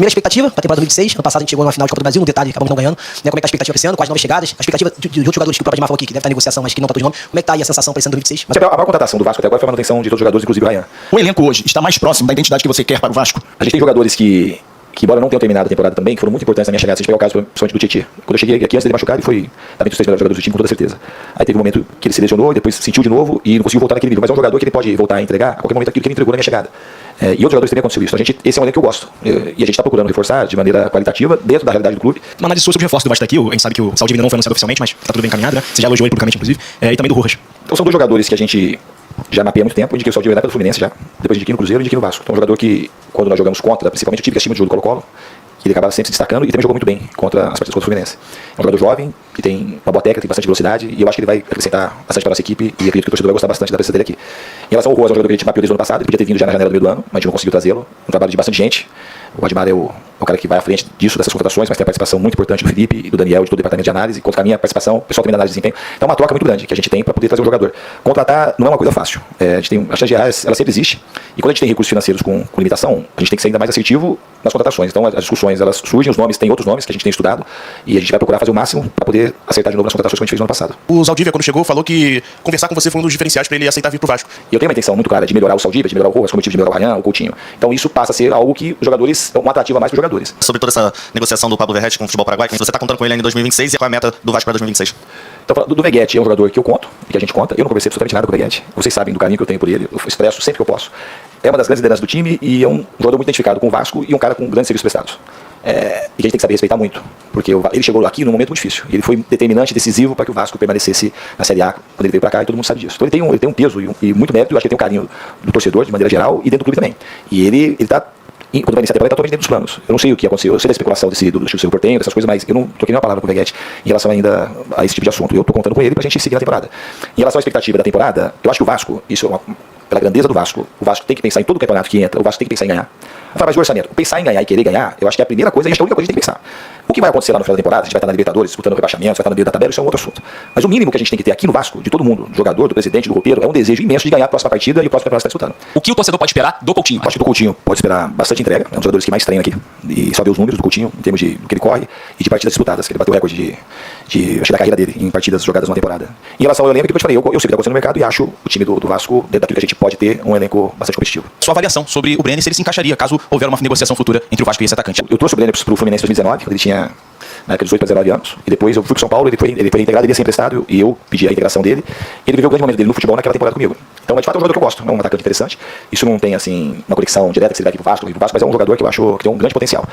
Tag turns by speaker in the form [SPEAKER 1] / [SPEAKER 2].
[SPEAKER 1] Primeira expectativa para a temporada 2026. Ano passado a gente chegou na final de Copa do Brasil, no detalhe, acabamos não ganhando. Né? Como é que tá a expectativa para esse ano? Quais novas chegadas? A expectativa de outros jogadores que o próprio Admar falou aqui, que deve estar em negociação, mas que não está todo nome. Como é que tá aí a sensação para esse ano 2026?
[SPEAKER 2] Mas a maior contratação do Vasco até agora foi a manutenção de todos os jogadores, inclusive o Ryan.
[SPEAKER 3] O elenco hoje está mais próximo da identidade que você quer para o Vasco?
[SPEAKER 2] A gente tem jogadores que embora não tenham terminado a temporada também, que foram muito importantes na minha chegada. Se a gente pegar o caso, principalmente do Tietê. Quando eu cheguei aqui, antes dele machucar, ele foi também dos 3 melhores jogadores do time, com toda certeza. Aí teve um momento que ele se lesionou, depois sentiu de novo e não conseguiu voltar naquele nível. Mas é um jogador que ele pode voltar a entregar a qualquer momento aquilo que ele entregou na minha chegada. E outros jogadores também aconteceu isso. Então, esse é um elenco que eu gosto. E a gente está procurando reforçar de maneira qualitativa, dentro da realidade do clube.
[SPEAKER 3] Uma análise sua sobre o reforço do Vasco daqui. A gente sabe que o Saldivia não foi anunciado oficialmente, mas está tudo bem encaminhado, né? Você já elogiou ele publicamente, inclusive. E também do Rojas.
[SPEAKER 2] Então são 2 jogadores que a gente já mapeia há muito tempo. Eu indiquei o Saldivia na época do Fluminense já. Depois indiquei no Cruzeiro e indiquei no Vasco. Então é um jogador que, quando nós jogamos contra, principalmente o time que acima do jogo do Colo-Colo, que ele acabava sempre se destacando e também jogou muito bem contra as partidas contra o Fluminense. É um jogador jovem, que tem uma boa técnica, tem bastante velocidade, e eu acho que ele vai acrescentar bastante para a nossa equipe, e acredito que o torcedor vai gostar bastante da presença dele aqui. Em relação ao Rojas, é um jogador que a gente mapeou desde o ano passado, ele podia ter vindo já na janela do meio do ano, mas a gente não conseguiu trazê-lo. Um trabalho de bastante gente. O Admar é o cara que vai à frente disso, dessas contratações, mas tem a participação muito importante do Felipe e do Daniel, de todo o departamento de análise, contra a minha participação, o pessoal também da análise de desempenho. Então é uma troca muito grande que a gente tem para poder trazer um jogador. Contratar não é uma coisa fácil. A gente tem, a chance de errar, ela sempre existe, e quando a gente tem recursos financeiros com limitação, a gente tem que ser ainda mais assertivo nas contratações. Então as discussões, elas surgem, os nomes, tem outros nomes que a gente tem estudado, e a gente vai procurar fazer o máximo para poder acertar de novo nas contratações que a gente fez no ano passado.
[SPEAKER 3] O Saldivia, quando chegou, falou que conversar com você foi um dos diferenciais para ele aceitar vir pro Vasco.
[SPEAKER 2] E eu tenho uma intenção muito clara de melhorar o Saldivia, de melhorar o Rojas, como eu tive de melhorar o Ryan, o Coutinho. Então isso passa a ser algo que os jogadores, um atrativo a mais para os jogadores.
[SPEAKER 4] Sobre toda essa negociação do Pablo Verratti com o futebol paraguai, você está contando com ele ainda em 2026 e qual é a meta do Vasco para 2026?
[SPEAKER 2] Então, do Veguete é um jogador que eu conto, e que a gente conta. Eu não conversei absolutamente nada com o Veguete. Vocês sabem do carinho que eu tenho por ele. Eu expresso sempre que eu posso. É uma das grandes lideranças do time e é um jogador muito identificado com o Vasco e um cara com grandes serviços prestados. E a gente tem que saber respeitar muito, porque ele chegou aqui num momento muito difícil. Ele foi determinante, decisivo para que o Vasco permanecesse na Série A quando ele veio para cá, e todo mundo sabe disso. Então ele tem um peso e muito mérito. Eu acho que ele tem um carinho do torcedor de maneira geral e dentro do clube também. E ele está, quando vai iniciar a temporada, totalmente dentro dos planos. Eu não sei o que aconteceu, eu sei da especulação do Chico Portenho, dessas coisas, mas eu não troquei nenhuma palavra com o Veguete em relação ainda a esse tipo de assunto. Eu estou contando com ele para a gente seguir na temporada. Em relação à expectativa da temporada, eu acho que o Vasco, isso é pela grandeza do Vasco, o Vasco tem que pensar em todo o campeonato que entra, o Vasco tem que pensar em ganhar. Mas de orçamento, pensar em ganhar e querer ganhar, eu acho que é a primeira coisa e acho que é a única coisa que a gente tem que pensar. O que vai acontecer lá no final da temporada, a gente vai estar na Libertadores, disputando o rebaixamento, vai estar no meio da tabela, isso é um outro assunto. Mas o mínimo que a gente tem que ter aqui no Vasco, de todo mundo, do jogador, do presidente, do roupeiro, é um desejo imenso de ganhar a próxima partida e o próximo campeonato que está disputando.
[SPEAKER 3] O que o torcedor pode esperar do Coutinho?
[SPEAKER 2] Acho que do Coutinho pode esperar bastante entrega, é um dos jogadores que mais treina aqui. E só ver os números do Coutinho, em termos do que ele corre e de partidas disputadas, que ele bateu o recorde acho que da carreira dele em partidas jogadas numa temporada. Em relação ao elenco, que eu te falei, eu sei o que está acontecendo no mercado e acho o time do Vasco, dentro daquilo que a gente pode ter, um elenco bastante competitivo.
[SPEAKER 3] Sua avaliação sobre o Brenner, se ele se encaixaria, caso houver uma negociação futura entre o Vasco e esse atacante?
[SPEAKER 2] Eu trouxe o Brenner pro Fluminense em 2019, quando ele tinha na época de 18 para 19 anos, e depois eu fui pro São Paulo, ele foi integrado, ele ia ser emprestado, e eu pedi a integração dele, e ele viveu o grande momento dele no futebol naquela temporada comigo. Então, de fato, é um jogador que eu gosto, é um atacante interessante. Isso não tem, assim, uma conexão direta que ele vai aqui pro Vasco, mas é um jogador que eu acho que tem um grande potencial.